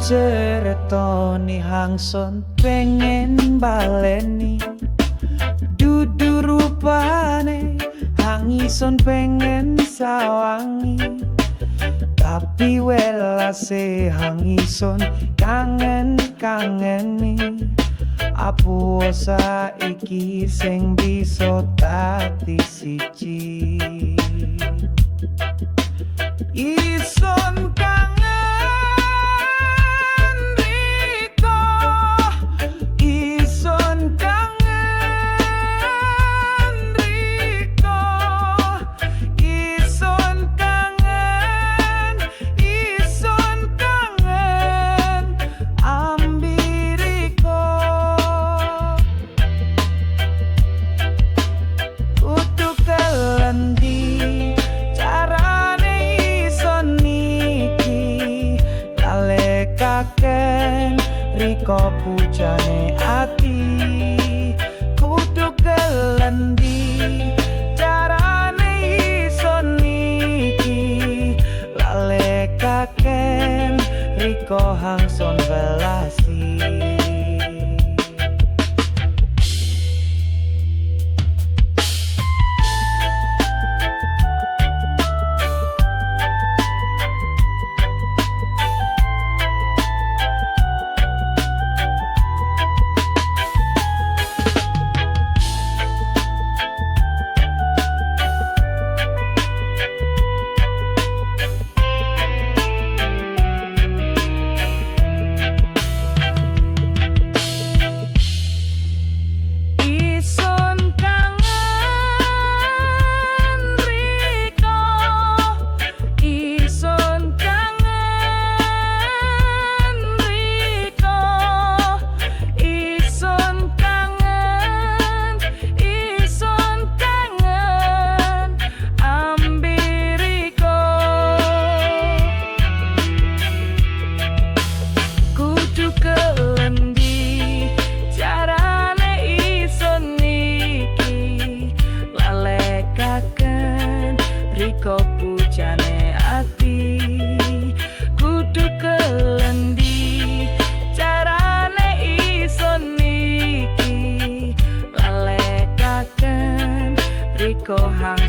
Ceritoni hangson pengen baleni dudu rupane hangison pengen sawangi tapi welase hangison kangen-kangeni apu saiki sing bisa dadi siji ison kangen riko ison kangen riko ison kangen ambiriko kudu kelendi carane ison niki lalekaken riko pujane ati kudu kelendi carane ison niki lalekaken riko hangson velasi riko pujane ati kudu kelendi carane ison niki lalekaken riko hang